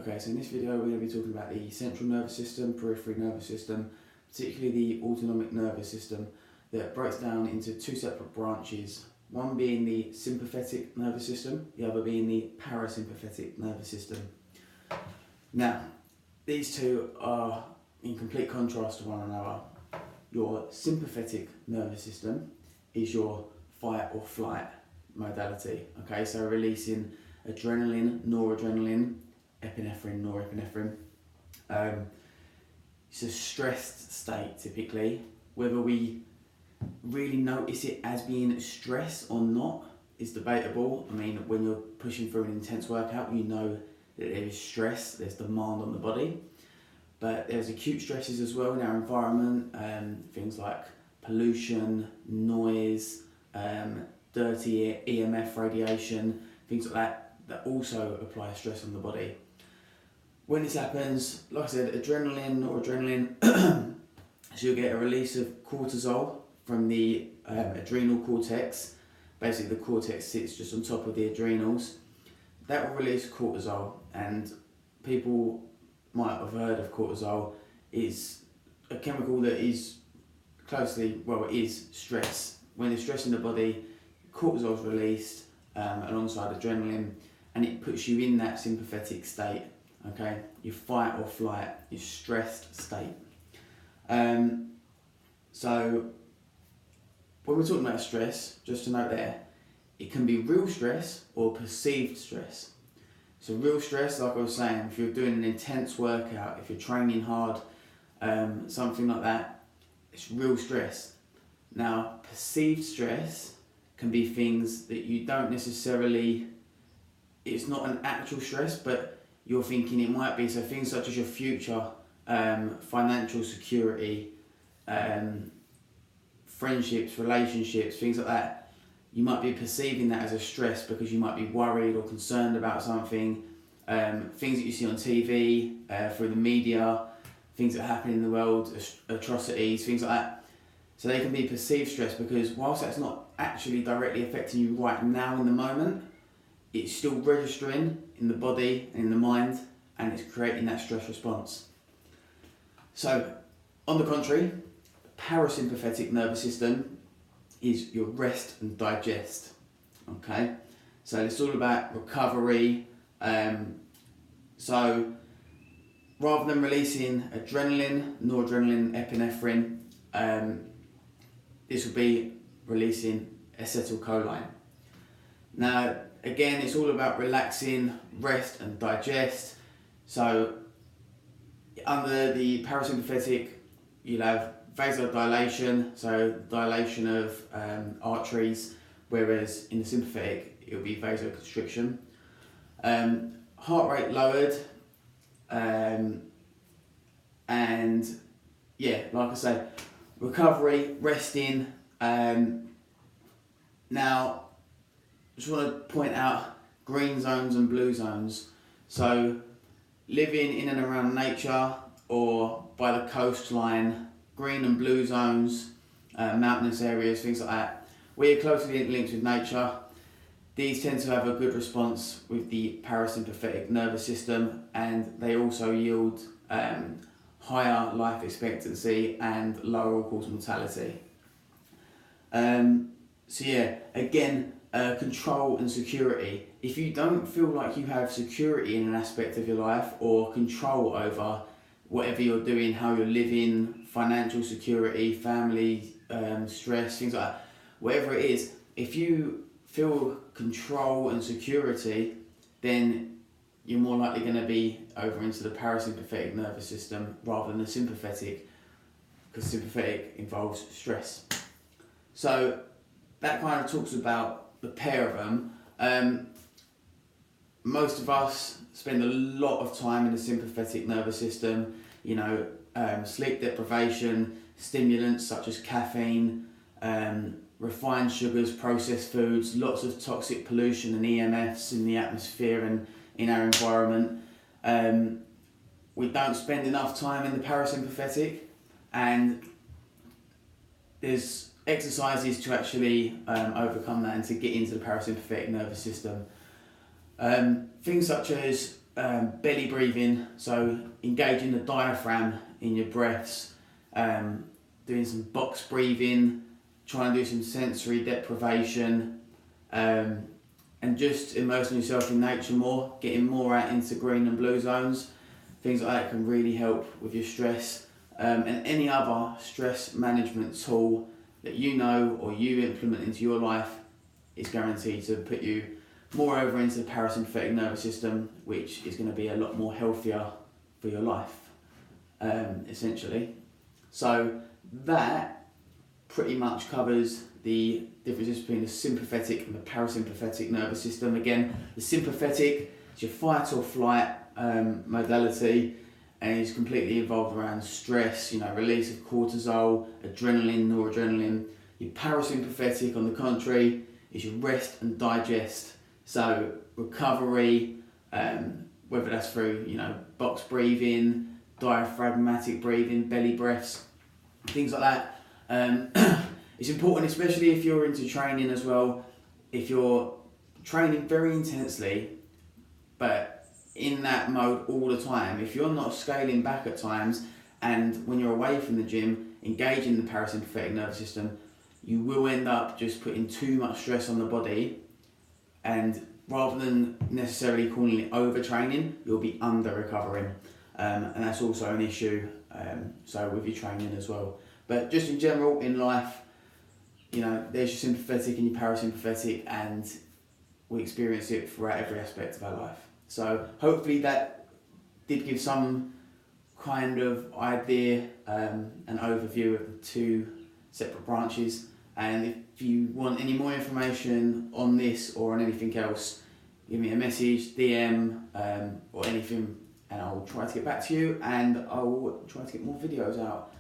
Okay, so in this video we're going to be talking about the central nervous system, peripheral nervous system, particularly the autonomic nervous system that breaks down into two separate branches, one being the sympathetic nervous system, the other being the parasympathetic nervous system. Now, these two are in complete contrast to one another. Your sympathetic nervous system is your fight or flight modality, okay, so releasing adrenaline, noradrenaline, epinephrine, norepinephrine. It's a stressed state typically. Whether we really notice it as being stress or not is debatable. I mean, when you're pushing through an intense workout, you know that there is stress, there's demand on the body. But there's acute stresses as well in our environment, things like pollution, noise, dirty EMF radiation, things like that also apply stress on the body. When this happens, like I said, adrenaline or adrenaline, so you'll get a release of cortisol from the adrenal cortex. Basically the cortex sits just on top of the adrenals. That will release cortisol, and people might have heard of cortisol. Is a chemical that is closely, well, it is stress. When there's stress in the body, cortisol is released alongside adrenaline, and it puts you in that sympathetic state, okay? Your fight or flight, your stressed state. So when we're talking about stress, just to note there, it can be real stress or perceived stress. So real stress, like I was saying, if you're doing an intense workout, if you're training hard, something like that, it's real stress. Now, perceived stress can be things that you don't necessarily, it's not an actual stress, but you're thinking it might be. So things such as your future, financial security, friendships, relationships, things like that. You might be perceiving that as a stress because you might be worried or concerned about something, things that you see on TV, through the media, things that happen in the world, atrocities, things like that. So they can be perceived stress because whilst that's not actually directly affecting you right now in the moment, it's still registering in the body and in the mind, and it's creating that stress response. So, on the contrary, the parasympathetic nervous system is your rest and digest, okay? So it's all about recovery. So rather than releasing adrenaline, noradrenaline, epinephrine, this will be releasing acetylcholine. Now, again, it's all about relaxing, rest and digest. So under the parasympathetic, you'll have vasodilation, so dilation of arteries, whereas in the sympathetic it will be vasoconstriction. Heart rate lowered, and yeah, like I say, recovery, resting. Now, just want to point out green zones and blue zones. So living in and around nature or by the coastline, green and blue zones, mountainous areas, things like that, where you're closely linked with nature, these tend to have a good response with the parasympathetic nervous system, and they also yield higher life expectancy and lower all-cause mortality. So yeah, again, control and security. If you don't feel like you have security in an aspect of your life or control over whatever you're doing, how you're living, financial security, family, stress, things like that, whatever it is, if you feel control and security, then you're more likely going to be over into the parasympathetic nervous system rather than the sympathetic, because sympathetic involves stress. So that kind of talks about the pair of them. Most of us spend a lot of time in the sympathetic nervous system, you know, sleep deprivation, stimulants such as caffeine, refined sugars, processed foods, lots of toxic pollution and EMFs in the atmosphere and in our environment. We don't spend enough time in the parasympathetic, and there's exercises to actually overcome that and to get into the parasympathetic nervous system. Things such as belly breathing, so engaging the diaphragm in your breaths, doing some box breathing, trying to do some sensory deprivation, and just immersing yourself in nature more, getting more out into green and blue zones. Things like that can really help with your stress. And any other stress management tool that you know or you implement into your life is guaranteed to put you more over into the parasympathetic nervous system, which is going to be a lot more healthier for your life, essentially. So that pretty much covers the differences between the sympathetic and the parasympathetic nervous system. Again, the sympathetic is your fight or flight modality, and is completely involved around stress, release of cortisol, adrenaline, noradrenaline. Your parasympathetic, on the contrary, is your rest and digest. So recovery, whether that's through box breathing, diaphragmatic breathing, belly breaths, things like that. It's important, especially if you're into training as well. If you're training very intensely, but in that mode all the time, if you're not scaling back at times, and when you're away from the gym, engaging the parasympathetic nervous system, you will end up just putting too much stress on the body, and rather than necessarily calling it overtraining, you'll be under recovering, and that's also an issue. So with your training as well, but just in general in life, there's your sympathetic and your parasympathetic, and we experience it throughout every aspect of our life. So hopefully that did give some kind of idea, an overview of the two separate branches. And if you want any more information on this or on anything else, give me a message, DM, or anything, and I'll try to get back to you, and I'll try to get more videos out.